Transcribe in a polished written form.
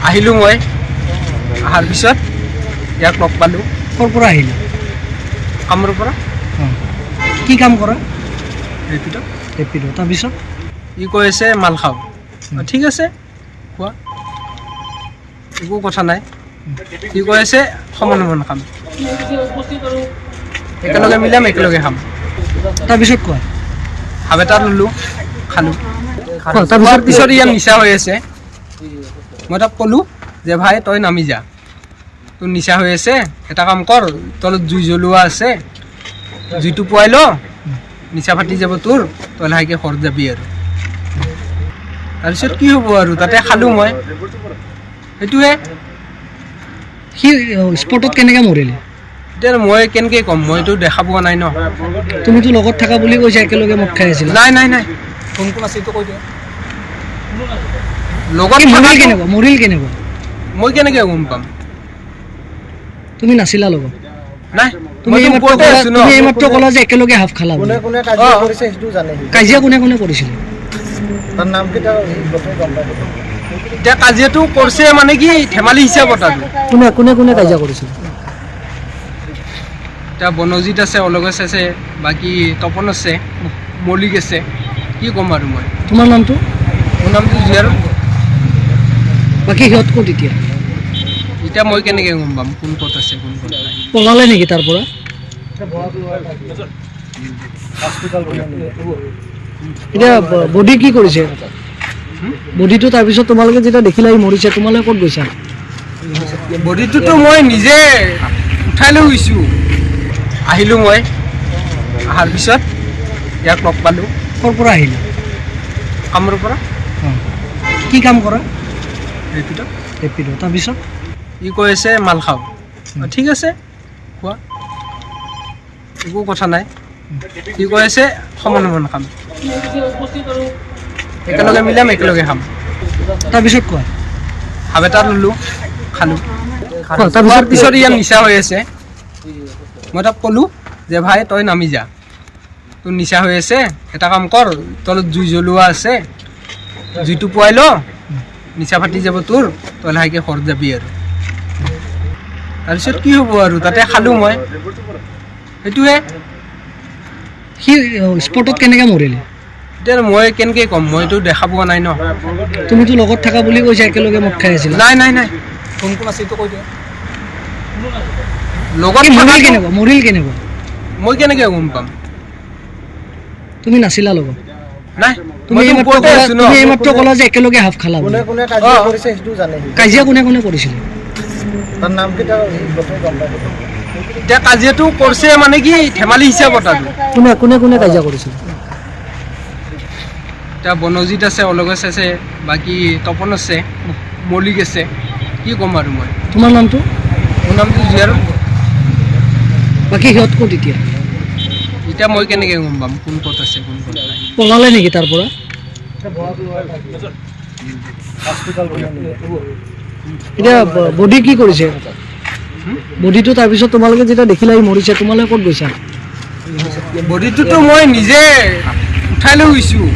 আহিলোঁ মই অহাৰ পিছত ইয়াক লগ পালোঁ। ক'ৰ পৰা আহিলা? কামৰ পৰা। কি কাম কৰা? ৰেপিড'। ৰেপিড'। তাৰপিছত ই কৈ আছে মাল খাওঁ। ঠিক আছে খোৱা, একো কথা নাই। ই কৈ আছে সমান সমান খাম, একেলগে মিলাম একেলগে খাম। তাৰপিছত কোৱা। হাব এটা ল'লোঁ, খালোঁ। তাৰপিছত পিছত ইয়াৰ নিচা হৈ আছে। মই তাক ক'লোঁ যে ভাই তই নামি যা, তোৰ নিচা হৈ আছে, এটা কাম কৰ, তলত জুই জ্বলোৱা আছে, জুইটো পুৱাই ল, নিচা ফাটি যাব তোৰ, তই লাহেকৈ ঘৰত যাবি আৰু। তাৰপিছত কি হ'ব আৰু, তাতে খালোঁ মই, সেইটোৱে। সি স্পটত কেনেকৈ মৰিলে? এতিয়া মই কেনেকৈ ক'ম, মইতো দেখা পোৱা নাই ন। তুমিতো লগত থাকা বুলি কৈছা, একেলগে মদ খাই আছিলা। নাই নাই নাই, কোন কোন আছে এইটো কৈ দিয়া। লগত মৰিল কেনেকুৱা? মই কেনেকৈ গম পাম? তুমি নাছিলা লগত? নাই, তুমি এইমাত্ৰ ক'লা যে একেলগে হাফ খালা। কাজিয়া কোনে কোনে কৰিছিলে? এতিয়া কাজিয়াটো কৰিছে মানে কি ধেমালি হিচাপত আৰু। কোনে কোনে কাজিয়া কৰিছিল? এতিয়া বনজিত আছে, অলগেশ আছে, বাকী তপন আছে, মল্লিক আছে, কি ক'ম আৰু মই। তোমাৰ নামটো? মোৰ নামটো জিয়াৰ। বাকী সিহঁত ক'ত এতিয়া? এতিয়া মই কেনেকৈ গম পাম কোন ক'ত আছে কোন ক'ত নাই? পলালে নেকি তাৰ পৰা? এতিয়া বডি কি কৰিছে? বডিটো তাৰপিছত তোমালোকে যেতিয়া দেখিলা সি মৰিছে, তোমালোকে ক'ত গৈছা? বডিটোতো মই নিজে উঠাই লৈ গৈছোঁ। আহিলোঁ মই অহাৰ পিছত ইয়াক লগ পালোঁ। ক'ৰ পৰা আহিলা? কামৰ পৰা। কি কাম কৰা? ৰেপিড'। ৰেপিড'। তাৰপিছত ই কৈ আছে মাল খাওঁ। ঠিক আছে খোৱা, একো কথা নাই। ই কৈ আছে সমান সমান খাম, একেলগে মিলাম একেলগে খাম। তাৰপিছত কোৱা। হাব এটা ল'লোঁ, খালোঁ। তাৰপিছত পিছত ইয়াৰ নিচা হৈ আছে। মই তাক ক'লোঁ যে ভাই তই নামি যা, তোৰ নিচা হৈ আছে, এটা কাম কৰ, তলত জুই জ্বলোৱা আছে, জুইটো পুৱাই ল, নিচা ফাটি যাব তোৰ, তই লাহেকৈ ঘৰত যাবি আৰু। তাৰপিছত কি হ'ব আৰু, তাতে খালোঁ মই, সেইটোৱে। সি স্পটত কেনেকৈ মৰিলে? এতিয়া মই কেনেকৈ ক'ম, মইতো দেখা পোৱা নাই ন। তুমিতো লগত থাকা বুলি কৈছা, একেলগে মদ খাই আছিলা। নাই নাই নাই, কোন কোন আছে এইটো কৈ দিয়া। লগত মৰিল কেনেকুৱা? মই কেনেকৈ গম পাম? তুমি নাছিলা লগত? নাই, তুমি এইমাত্ৰ ক'লা যে একেলগে হাফ খালা। কাজিয়া কোনে কোনে কৰিছিলে? এতিয়া কাজিয়াটো কৰিছে মানে কি ধেমালি হিচাপত আৰু। কোনে কোনে কাজিয়া কৰিছিল? এতিয়া বনজিত আছে, অলগেশ আছে, বাকী তপন আছে, মল্লিক আছে, কি ক'ম আৰু মই। তোমাৰ নামটো? মোৰ নামটো জিয়াৰ। বাকী সিহঁত ক'ত এতিয়া? এতিয়া মই কেনেকৈ গম পাম কোন ক'ত আছে কোন ক'ত নাই? পলালে নেকি তাৰ পৰা? এতিয়া বডি কি কৰিছে? বডিটো তাৰপিছত তোমালোকে যেতিয়া দেখিলা সি মৰিছে, তোমালোকে ক'ত গৈছা? বডিটোতো মই নিজে উঠাই লৈ গৈছোঁ।